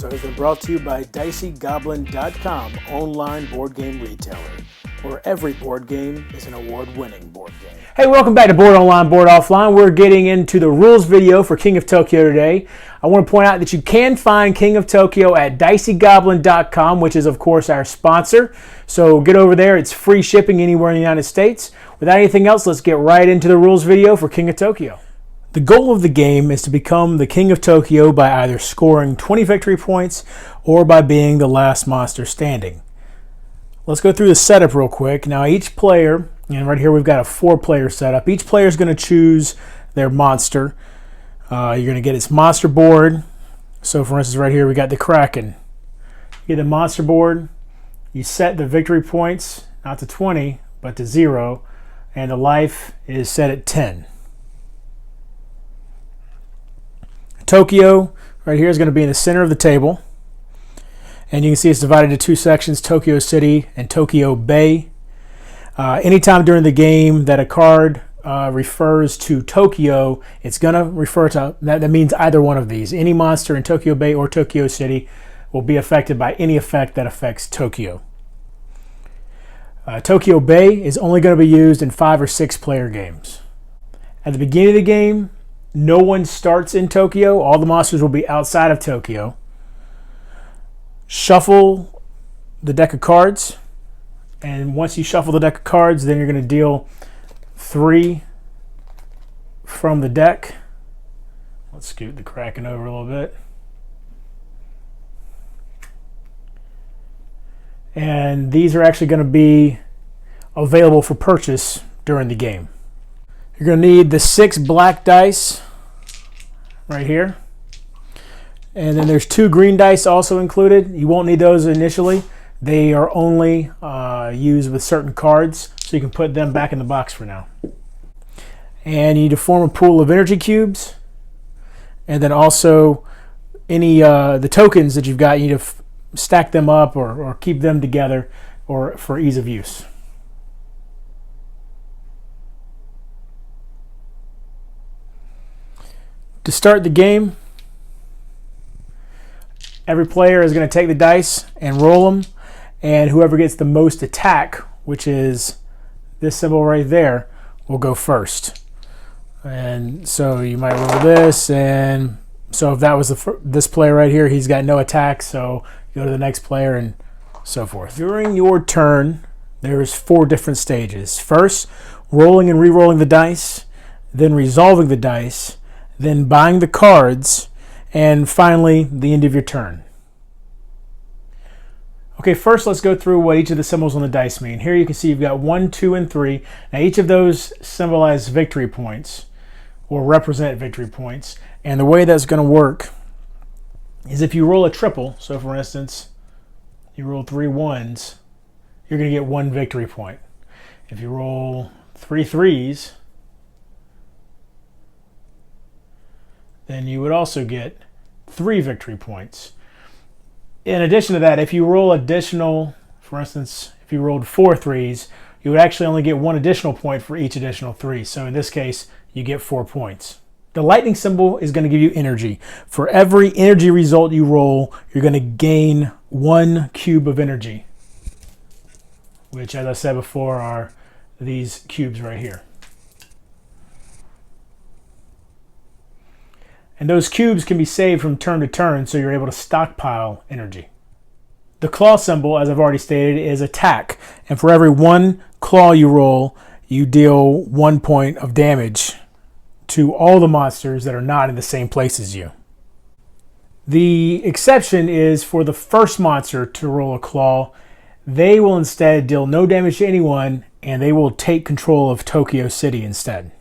episode has been brought to you by DiceyGoblin.com, online board game retailer, where every board game is an award-winning board game. Hey, welcome back to Board Online, Board Offline. We're getting into the rules video for King of Tokyo today. I want to point out that you can find King of Tokyo at DiceyGoblin.com, which is, of course, our sponsor. So get over there. It's free shipping anywhere in the United States. Without anything else, let's get right into the rules video for King of Tokyo. The goal of the game is to become the King of Tokyo by either scoring 20 victory points or by being the last monster standing. Let's go through the setup real quick. Now each player, and right here we've got a 4-player setup. Each player is going to choose their monster. You're going to get its monster board. So for instance right here we got the Kraken. You get the monster board. You set the victory points not to 20 but to 0, and the life is set at 10. Tokyo right here is going to be in the center of the table, and you can see it's divided into 2 sections, Tokyo City and Tokyo Bay. Anytime during the game that a card refers to Tokyo, it's going to refer to that means either one of these. Any monster in Tokyo Bay or Tokyo City will be affected by any effect that affects Tokyo. Tokyo Bay is only going to be used in 5 or 6 player games. At the beginning of the game, no one starts in Tokyo. All the monsters will be outside of Tokyo. Shuffle the deck of cards. And once you shuffle the deck of cards, then you're going to deal 3 from the deck. Let's scoot the Kraken over a little bit. And these are actually going to be available for purchase during the game. You're going to need the 6 black dice right here. And then there's 2 green dice also included. You won't need those initially. They are only used with certain cards, so you can put them back in the box for now. And you need to form a pool of energy cubes. And then also any the tokens that you've got, you need to stack them up or keep them together or for ease of use. To start the game, every player is going to take the dice and roll them, and whoever gets the most attack, which is this symbol right there, will go first. And so you might roll this, and so if that was this player right here, he's got no attack, so you go to the next player and so forth. During your turn, there's 4 different stages. First, rolling and re-rolling the dice, then resolving the dice, then buying the cards, and finally the end of your turn. Okay, first let's go through what each of the symbols on the dice mean. Here you can see you've got 1, 2, and 3. Now each of those symbolize victory points or represent victory points. And the way that's going to work is if you roll a triple, so for instance, you roll 3 1s, you're going to get 1 victory point. If you roll 3 3s, then you would also get 3 victory points. In addition to that, if you roll additional, for instance, if you rolled 4 3s, you would actually only get 1 additional point for each additional 3. So in this case, you get 4 points. The lightning symbol is going to give you energy. For every energy result you roll, you're going to gain 1 cube of energy, which, as I said before, are these cubes right here. And those cubes can be saved from turn to turn, so you're able to stockpile energy. The claw symbol, as I've already stated, is attack. And for every 1 claw you roll, you deal 1 point of damage to all the monsters that are not in the same place as you. The exception is for the first monster to roll a claw. They will instead deal no damage to anyone, and they will take control of Tokyo City instead.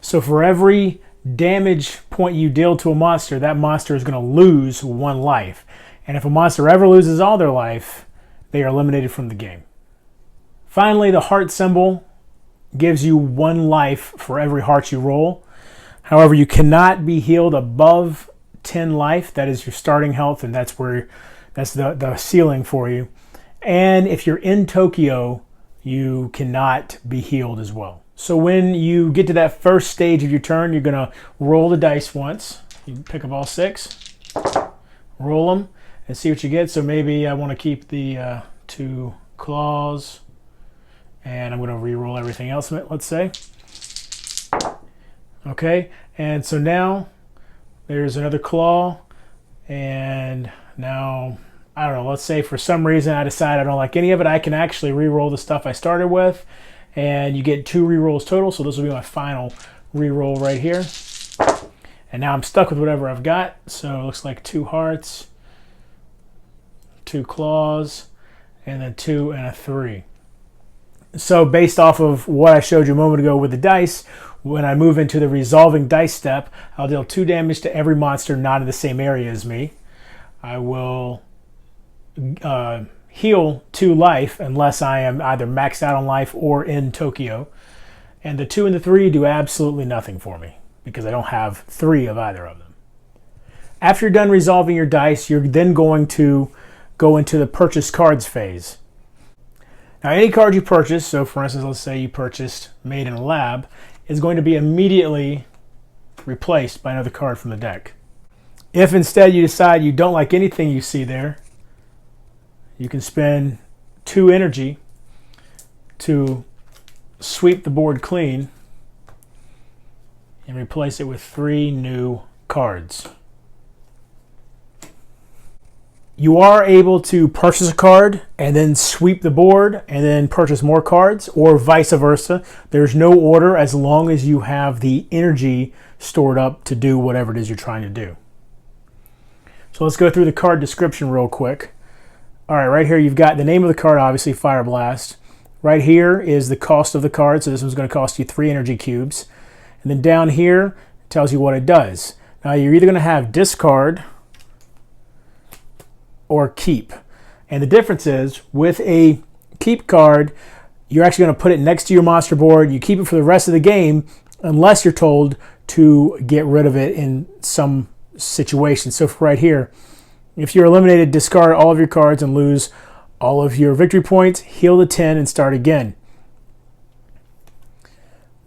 So for every damage point you deal to a monster, that monster is going to lose 1 life. And if a monster ever loses all their life, they are eliminated from the game. Finally, the heart symbol gives you 1 life for every heart you roll. However, you cannot be healed above 10 life. That is your starting health, and that's the ceiling for you. And if you're in Tokyo, you cannot be healed as well. So when you get to that first stage of your turn, you're going to roll the dice once. You pick up all 6. roll them, and see what you get. So maybe I want to keep the 2 claws, and I'm going to re-roll everything else, let's say. Okay, and so now there's another claw, and now, I don't know, let's say for some reason I decide I don't like any of it, I can actually re-roll the stuff I started with, and you get 2 re-rolls total, so this will be my final re-roll right here. And now I'm stuck with whatever I've got, so it looks like 2 hearts, 2 claws, and then 2 and a 3. So based off of what I showed you a moment ago with the dice, when I move into the resolving dice step, I'll deal 2 damage to every monster not in the same area as me. I will heal 2 life unless I am either maxed out on life or in Tokyo. And the 2 and the 3 do absolutely nothing for me because I don't have 3 of either of them. After you're done resolving your dice, you're then going to go into the purchase cards phase. Now any card you purchase, so for instance, let's say you purchased Made in a Lab, is going to be immediately replaced by another card from the deck. If instead you decide you don't like anything you see there, you can spend 2 energy to sweep the board clean and replace it with 3 new cards. You are able to purchase a card and then sweep the board and then purchase more cards, or vice versa. There's no order as long as you have the energy stored up to do whatever it is you're trying to do. So let's go through the card description real quick. All right, right here you've got the name of the card, obviously, Fire Blast. Right here is the cost of the card, so this one's going to cost you 3 energy cubes. And then down here it tells you what it does. Now you're either going to have discard or keep. And the difference is, with a keep card, you're actually going to put it next to your monster board. You keep it for the rest of the game unless you're told to get rid of it in some situation. So for right here, if you're eliminated, discard all of your cards and lose all of your victory points, heal the 10 and start again.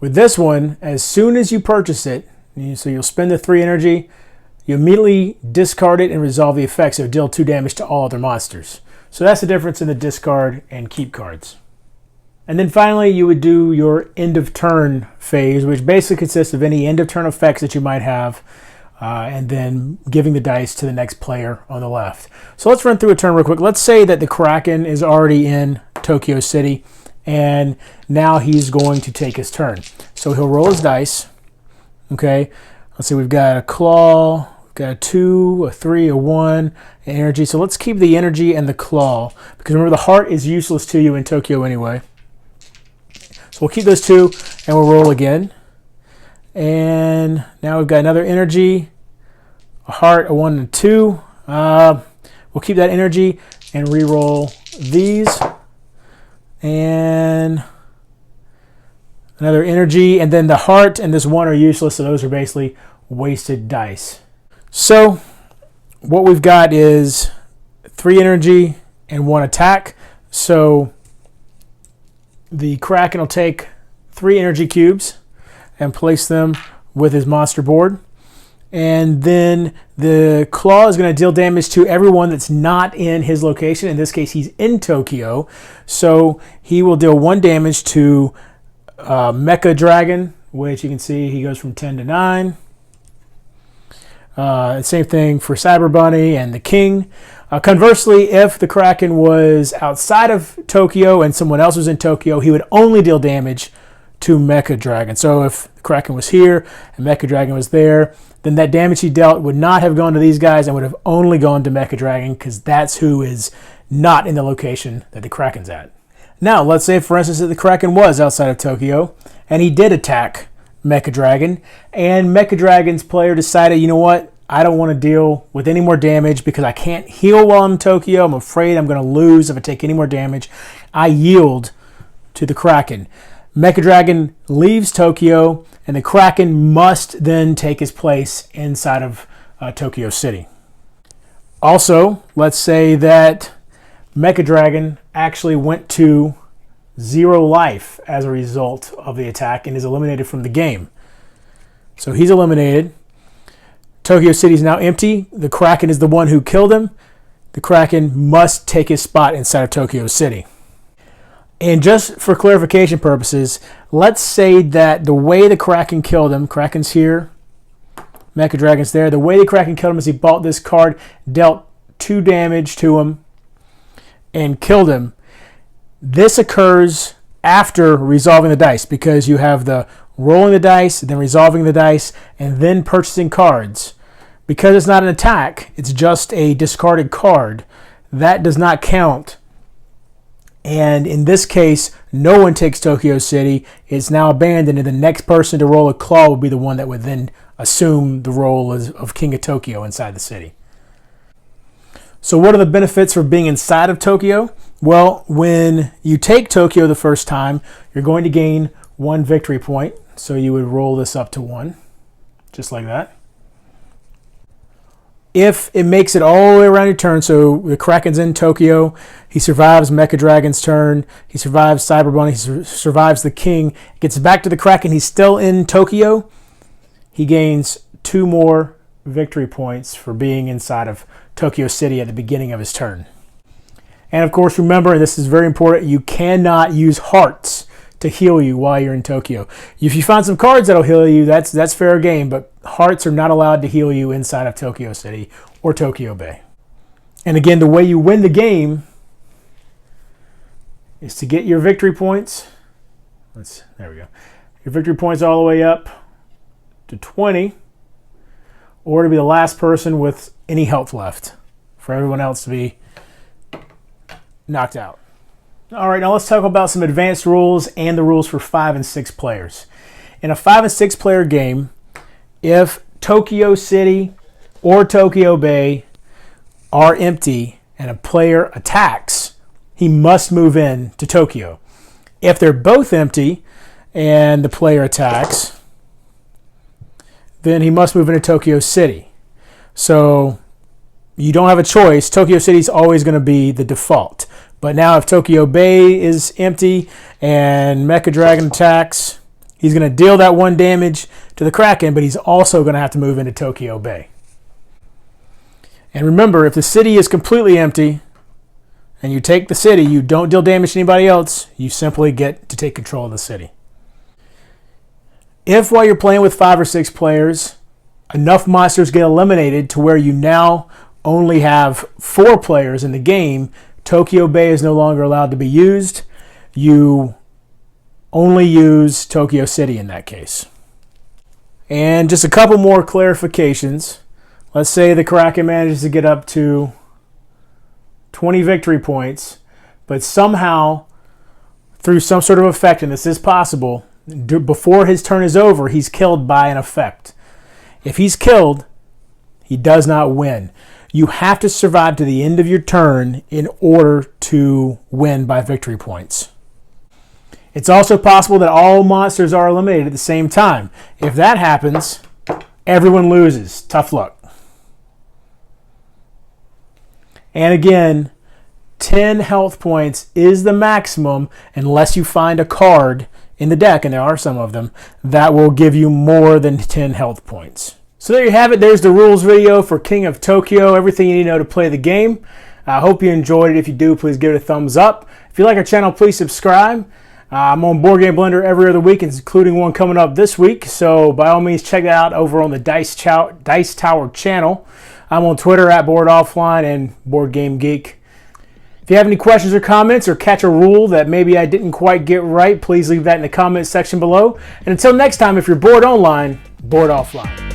With this one, as soon as you purchase it, so you'll spend the 3 energy, you immediately discard it and resolve the effects, so deal 2 damage to all other monsters. So that's the difference in the discard and keep cards. And then finally, you would do your end of turn phase, which basically consists of any end of turn effects that you might have, and then giving the dice to the next player on the left. So let's run through a turn real quick. Let's say that the Kraken is already in Tokyo City, and now he's going to take his turn. So he'll roll his dice. Okay, let's see, we've got a claw, we've got a 2, a 3, a 1, and energy. So let's keep the energy and the claw, because remember, the heart is useless to you in Tokyo anyway. So we'll keep those 2, and we'll roll again. And now we've got another energy, a heart, a 1, and a 2. We'll keep that energy and re-roll these. And another energy, and then the heart and this 1 are useless, so those are basically wasted dice. So what we've got is 3 energy and 1 attack. So the Kraken will take 3 energy cubes and place them with his monster board. And then the claw is going to deal damage to everyone that's not in his location. In this case, he's in Tokyo. So he will deal 1 damage to Mecha Dragon, which you can see he goes from 10 to 9. Same thing for Cyber Bunny and the King. Conversely, if the Kraken was outside of Tokyo and someone else was in Tokyo, he would only deal damage to Mecha Dragon. So if the Kraken was here and Mecha Dragon was there, then that damage he dealt would not have gone to these guys and would have only gone to Mecha Dragon, because that's who is not in the location that the Kraken's at. Now, let's say, for instance, that the Kraken was outside of Tokyo and he did attack Mecha Dragon, and Mecha Dragon's player decided, you know what, I don't want to deal with any more damage because I can't heal while I'm in Tokyo. I'm afraid I'm going to lose if I take any more damage. I yield to the Kraken. Mecha Dragon leaves Tokyo, and the Kraken must then take his place inside of Tokyo City. Also, let's say that Mecha Dragon actually went to 0 life as a result of the attack and is eliminated from the game. So he's eliminated. Tokyo City is now empty. The Kraken is the one who killed him. The Kraken must take his spot inside of Tokyo City. And just for clarification purposes, let's say that the way the Kraken killed him, Kraken's here, Mecha Dragon's there. The way the Kraken killed him is he bought this card, dealt 2 damage to him, and killed him. This occurs after resolving the dice, because you have the rolling the dice, then resolving the dice, and then purchasing cards. Because it's not an attack, it's just a discarded card. That does not count. And in this case, no one takes Tokyo City. It's now abandoned, and the next person to roll a claw will be the one that would then assume the role of King of Tokyo inside the city. So what are the benefits for being inside of Tokyo? Well, when you take Tokyo the first time, you're going to gain 1 victory point. So you would roll this up to 1, just like that. If it makes it all the way around your turn, so the Kraken's in Tokyo, he survives Mecha Dragon's turn, he survives Cyber Bunny, he survives the King, gets back to the Kraken, he's still in Tokyo, he gains 2 more victory points for being inside of Tokyo City at the beginning of his turn. And of course, remember, and this is very important, you cannot use hearts to heal you while you're in Tokyo. If you find some cards that'll heal you, that's fair game, but hearts are not allowed to heal you inside of Tokyo City or Tokyo Bay. And again, the way you win the game is to get your victory points. There we go. Your victory points all the way up to 20, or to be the last person with any health left for everyone else to be knocked out. All right, now let's talk about some advanced rules and the rules for 5 and 6 players. In a 5 and 6 player game, if Tokyo City or Tokyo Bay are empty and a player attacks, he must move in to Tokyo. If they're both empty and the player attacks, then he must move into Tokyo City. So you don't have a choice. Tokyo City is always going to be the default. But now if Tokyo Bay is empty and Mecha Dragon attacks, he's going to deal that 1 damage to the Kraken, but he's also going to have to move into Tokyo Bay. And remember, if the city is completely empty and you take the city, you don't deal damage to anybody else, you simply get to take control of the city. If while you're playing with 5 or 6 players, enough monsters get eliminated to where you now only have 4 players in the game, Tokyo Bay is no longer allowed to be used. You only use Tokyo City in that case. And just a couple more clarifications. Let's say the Kraken manages to get up to 20 victory points, but somehow, through some sort of effect, and this is possible, before his turn is over, he's killed by an effect. If he's killed, he does not win. You have to survive to the end of your turn in order to win by victory points. It's also possible that all monsters are eliminated at the same time. If that happens, everyone loses. Tough luck. And again, 10 health points is the maximum unless you find a card in the deck, and there are some of them, that will give you more than 10 health points. So there you have it. There's the rules video for King of Tokyo. Everything you need to know to play the game. I hope you enjoyed it. If you do, please give it a thumbs up. If you like our channel, please subscribe. I'm on Board Game Blender every other week, including one coming up this week. So by all means, check that out over on the Dice Tower channel. I'm on Twitter at boredoffline and Board Game Geek. If you have any questions or comments or catch a rule that maybe I didn't quite get right, please leave that in the comment section below. And until next time, if you're bored online, board offline.